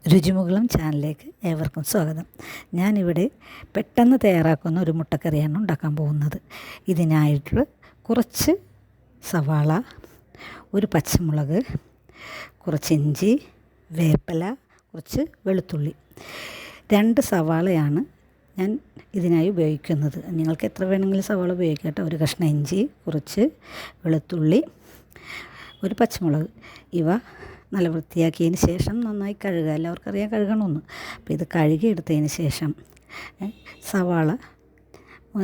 രുചിമുകുളം ചാനലിലേക്ക് ഏവർക്കും സ്വാഗതം. ഞാനിവിടെ പെട്ടെന്ന് തയ്യാറാക്കുന്ന ഒരു മുട്ടക്കറിയാണ് ഉണ്ടാക്കാൻ പോകുന്നത്. ഇതിനായിട്ട് കുറച്ച് സവാള, ഒരു പച്ചമുളക്, കുറച്ച് ഇഞ്ചി, വേപ്പില, കുറച്ച് വെളുത്തുള്ളി. 2 സവാളയാണ് ഞാൻ ഇതിനായി ഉപയോഗിക്കുന്നത്. നിങ്ങൾക്ക് എത്ര വേണമെങ്കിലും സവാള ഉപയോഗിക്കട്ടെ. ഒരു കഷ്ണം ഇഞ്ചി, കുറച്ച് വെളുത്തുള്ളി, ഒരു പച്ചമുളക്. ഇവ നല്ല വൃത്തിയാക്കിയതിന് ശേഷം നന്നായി കഴുകുക. എല്ലാവർക്കറിയാം കഴുകണമെന്ന്. അപ്പോൾ ഇത് കഴുകിയെടുത്തതിന് ശേഷം സവാള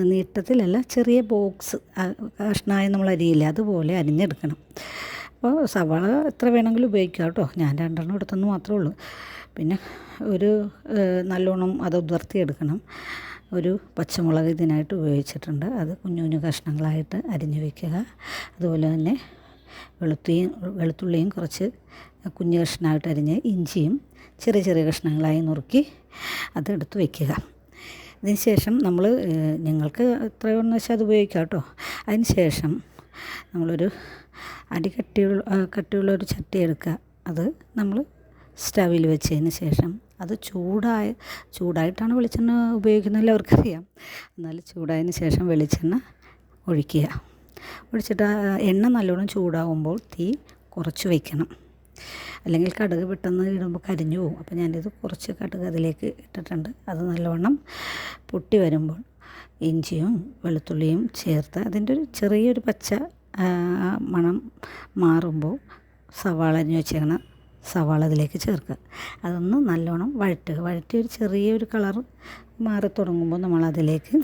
നീട്ടത്തിലല്ല, ചെറിയ ബോക്സ് കഷ്ണമായി നമ്മൾ അരിയില്ല, അതുപോലെ അരിഞ്ഞെടുക്കണം. അപ്പോൾ സവാള എത്ര വേണമെങ്കിലും ഉപയോഗിക്കാം കേട്ടോ. ഞാൻ 2 എടുത്തെന്ന് മാത്രമേ ഉള്ളൂ. പിന്നെ ഒരു നല്ലോണം അത് ഉതിർത്തിയെടുക്കണം. ഒരു പച്ചമുളക് ഇതിനായിട്ട് ഉപയോഗിച്ചിട്ടുണ്ട്. അത് കുഞ്ഞു കുഞ്ഞു കഷ്ണങ്ങളായിട്ട് അരിഞ്ഞു വയ്ക്കുക. അതുപോലെ തന്നെ വെളുത്തുള്ളിയും കുറച്ച് കുഞ്ഞു കഷ്ണമായിട്ട് അരിഞ്ഞ് ഇഞ്ചിയും ചെറിയ ചെറിയ കഷ്ണങ്ങളായി നുറുക്കി അതെടുത്ത് വയ്ക്കുക. ഇതിന് ശേഷം നിങ്ങൾക്ക് എത്രയാണെന്ന് വെച്ചാൽ അത് ഉപയോഗിക്കാം കേട്ടോ. അതിന് ശേഷം നമ്മളൊരു കട്ടിയുള്ള ഒരു ചട്ടി എടുക്കുക. അത് നമ്മൾ സ്റ്റവിൽ വെച്ചതിന് ശേഷം അത് ചൂടായിട്ടാണ് വെളിച്ചെണ്ണ ഉപയോഗിക്കുന്നത്, എല്ലാവർക്കറിയാം. എന്നാൽ ചൂടായതിന് ശേഷം വെളിച്ചെണ്ണ ഒഴിച്ചിട്ട് എണ്ണ നല്ലോണം ചൂടാവുമ്പോൾ തീ കുറച്ച് വയ്ക്കണം. അല്ലെങ്കിൽ കടുക് പെട്ടെന്ന് ഇടുമ്പോൾ കരിഞ്ഞു പോകും. അപ്പോൾ ഞാനിത് കുറച്ച് കടുക് അതിലേക്ക് ഇട്ടിട്ടുണ്ട്. അത് നല്ലോണം പൊട്ടി വരുമ്പോൾ ഇഞ്ചിയും വെളുത്തുള്ളിയും ചേർത്ത് അതിൻ്റെ ഒരു ചെറിയൊരു പച്ച മണം മാറുമ്പോൾ അരിഞ്ഞ് വെച്ചേക്കണം സവാള അതിലേക്ക് ചേർക്കുക. അതൊന്ന് നല്ലോണം വഴറ്റി ഒരു ചെറിയൊരു കളർ മാറി തുടങ്ങുമ്പോൾ നമ്മളതിലേക്ക്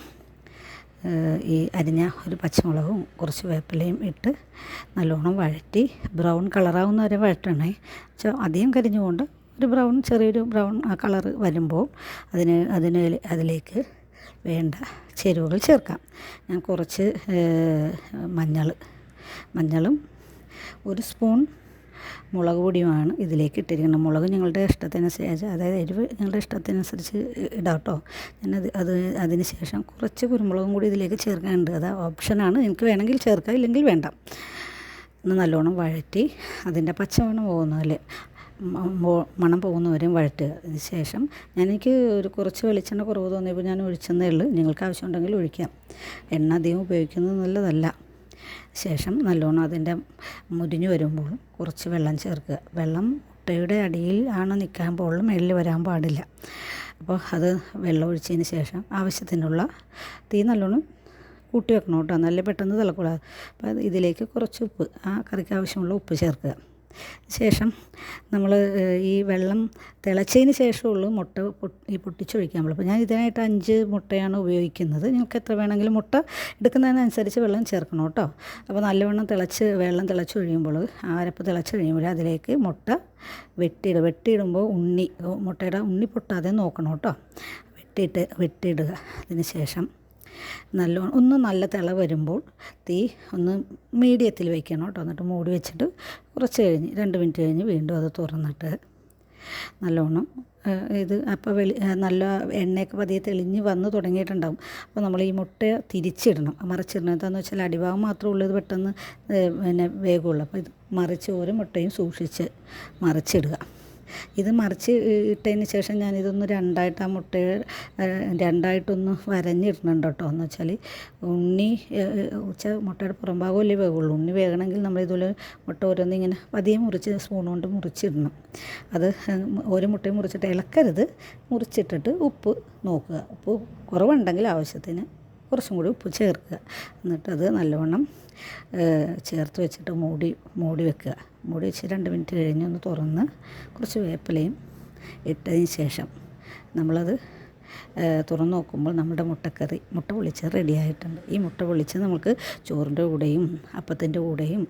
ഈ അരിഞ്ഞ ഒരു പച്ചമുളകും കുറച്ച് വേപ്പിലയും ഇട്ട് നല്ലോണം വഴറ്റി ബ്രൗൺ കളറാവുന്ന വരെ വഴറ്റണേ. അധികം കരിഞ്ഞുകൊണ്ട് ചെറിയൊരു ബ്രൗൺ കളർ വരുമ്പോൾ അതിലേക്ക് വേണ്ട ചേരുവകൾ ചേർക്കാം. ഞാൻ കുറച്ച് മഞ്ഞളും ഒരു സ്പൂൺ മുളക് പൊടിയുമാണ് ഇതിലേക്ക് ഇട്ടിരിക്കുന്നത്. മുളക് നിങ്ങളുടെ ഇഷ്ടത്തിനനുസരിച്ച്, അതായത് എരിവ് നിങ്ങളുടെ ഇഷ്ടത്തിനനുസരിച്ച് ഇടാം കേട്ടോ. അതിന് ശേഷം കുറച്ച് കുരുമുളകും കൂടി ഇതിലേക്ക് ചേർക്കാനുണ്ട്. അത് ഓപ്ഷനാണ്. എനിക്ക് വേണമെങ്കിൽ ചേർക്കാം, ഇല്ലെങ്കിൽ വേണ്ട. നല്ലോണം വഴറ്റി അതിൻ്റെ പച്ചമണം മണം പോകുന്നവരെയും വഴറ്റുക. അതിന് ശേഷം എനിക്ക് കുറച്ച് വെളിച്ചെണ്ണ കുറവ് തോന്നിയപ്പോൾ ഞാൻ ഒഴിച്ചെന്നേ ഉള്ളൂ. നിങ്ങൾക്ക് ആവശ്യമുണ്ടെങ്കിൽ ഒഴിക്കാം. എണ്ണ അധികം ഉപയോഗിക്കുന്നത് നല്ലതല്ല. ശേഷം നല്ലോണം അതിൻ്റെ മുരിഞ്ഞു വരുമ്പോൾ കുറച്ച് വെള്ളം ചേർക്കുക. വെള്ളം മുട്ടയുടെ അടിയിൽ ആണ് നിൽക്കാൻ പാടുള്ളൂ, മേളിൽ വരാൻ പാടില്ല. അപ്പോൾ അത് വെള്ളം ഒഴിച്ചതിന് ശേഷം ആവശ്യത്തിനുള്ള തീ നല്ലോണം കൂട്ടി വെക്കണം കേട്ടോ, നല്ല പെട്ടെന്ന് തിളക്കൂടാതെ. അപ്പോൾ ഇതിലേക്ക് കുറച്ച് ഉപ്പ്, ആ കറിക്ക് ആവശ്യമുള്ള ഉപ്പ് ചേർക്കുക. ശേഷം നമ്മൾ ഈ വെള്ളം തിളച്ചതിന് ശേഷമുള്ളൂ മുട്ട പൊട്ടിച്ചൊഴിക്കാൻ പാടുള്ളൂ. അപ്പോൾ ഞാൻ ഇതിനായിട്ട് 5 മുട്ടയാണ് ഉപയോഗിക്കുന്നത്. നിങ്ങൾക്ക് എത്ര വേണമെങ്കിലും മുട്ട എടുക്കുന്നതിനനുസരിച്ച് വെള്ളം ചേർക്കണം കേട്ടോ. അപ്പോൾ നല്ലവണ്ണം വെള്ളം തിളച്ചൊഴിയുമ്പോൾ അരപ്പ് തിളച്ചൊഴിയുമ്പോൾ അതിലേക്ക് മുട്ട വെട്ടിയിടുമ്പോൾ മുട്ടയുടെ ഉണ്ണി പൊട്ടാതെ നോക്കണം കേട്ടോ. വെട്ടിയിടുക. അതിന് ശേഷം നല്ലോണം നല്ല തിള വരുമ്പോൾ തീ ഒന്ന് മീഡിയത്തിൽ വയ്ക്കണം കേട്ടോ. എന്നിട്ട് മൂടി വെച്ചിട്ട് കുറച്ച് കഴിഞ്ഞ് 2 മിനിറ്റ് കഴിഞ്ഞ് വീണ്ടും അത് തുറന്നിട്ട് നല്ലോണം അപ്പോൾ നല്ല എണ്ണയൊക്കെ പതിയെ തെളിഞ്ഞ് വന്ന് തുടങ്ങിയിട്ടുണ്ടാകും. അപ്പോൾ നമ്മൾ ഈ മുട്ട തിരിച്ചിടണം. മറിച്ചിടണം. എന്താണെന്ന് വെച്ചാൽ അടിഭാഗം മാത്രമേ ഉള്ളൂ ഇത് പെട്ടെന്ന് വേഗമുള്ളൂ. അപ്പോൾ ഇത് ഓരോ മുട്ടയും സൂക്ഷിച്ച് മറിച്ചിടുക. ഇത് ഇട്ടതിന് ശേഷം ഞാനിതൊന്ന് ആ മുട്ടയെ രണ്ടായിട്ടൊന്ന് വരഞ്ഞിടുന്നുണ്ട് കേട്ടോ. എന്ന് വെച്ചാൽ മുട്ടയുടെ പുറംഭാഗമല്ലേ വേകുള്ളൂ. ഉണ്ണി വേകണമെങ്കിൽ നമ്മളിതുപോലെ മുട്ട ഓരോന്നിങ്ങനെ പതിയെ സ്പൂൺ കൊണ്ട് മുറിച്ചിടണം. അത് ഒരു മുട്ടയും മുറിച്ചിട്ട് ഇളക്കരുത്. മുറിച്ചിട്ടിട്ട് ഉപ്പ് നോക്കുക. ഉപ്പ് കുറവുണ്ടെങ്കിൽ ആവശ്യത്തിന് കുറച്ചും കൂടി ഉപ്പ് ചേർക്കുക. എന്നിട്ടത് നല്ലവണ്ണം ചേർത്ത് വെച്ചിട്ട് മൂടി വെക്കുക. മൂടി വെച്ച് 2 മിനിറ്റ് കഴിഞ്ഞ് ഒന്ന് തുറന്ന് കുറച്ച് വേപ്പിലയും ഇട്ടതിന് ശേഷം നമ്മളത് തുറന്ന് നോക്കുമ്പോൾ നമ്മുടെ മുട്ട പൊള്ളിച്ച് റെഡി ആയിട്ടുണ്ട്. ഈ മുട്ട പൊള്ളിച്ച് നമുക്ക് ചോറിൻ്റെ കൂടെയും അപ്പത്തിൻ്റെ കൂടെയും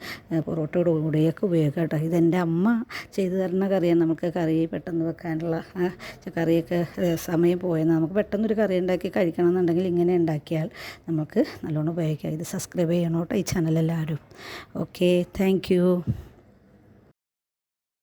പൊറോട്ടയുടെ കൂടെയൊക്കെ ഉപയോഗിക്കാം കേട്ടോ. ഇതെൻ്റെ അമ്മ ചെയ്തു തരുന്ന കറിയാണ്. നമുക്ക് കറി പെട്ടെന്ന് വെക്കാനുള്ള കറിയൊക്കെ സമയം പോയെന്ന് നമുക്ക് പെട്ടെന്നൊരു കറി ഉണ്ടാക്കി കഴിക്കണം എന്നുണ്ടെങ്കിൽ ഇങ്ങനെ ഉണ്ടാക്കിയാൽ നമുക്ക് നല്ലോണം ഉപയോഗിക്കാം. ഇത് സബ്സ്ക്രൈബ് ചെയ്യണം കേട്ടോ ഈ ചാനൽ എല്ലാവരും. Okay, thank you.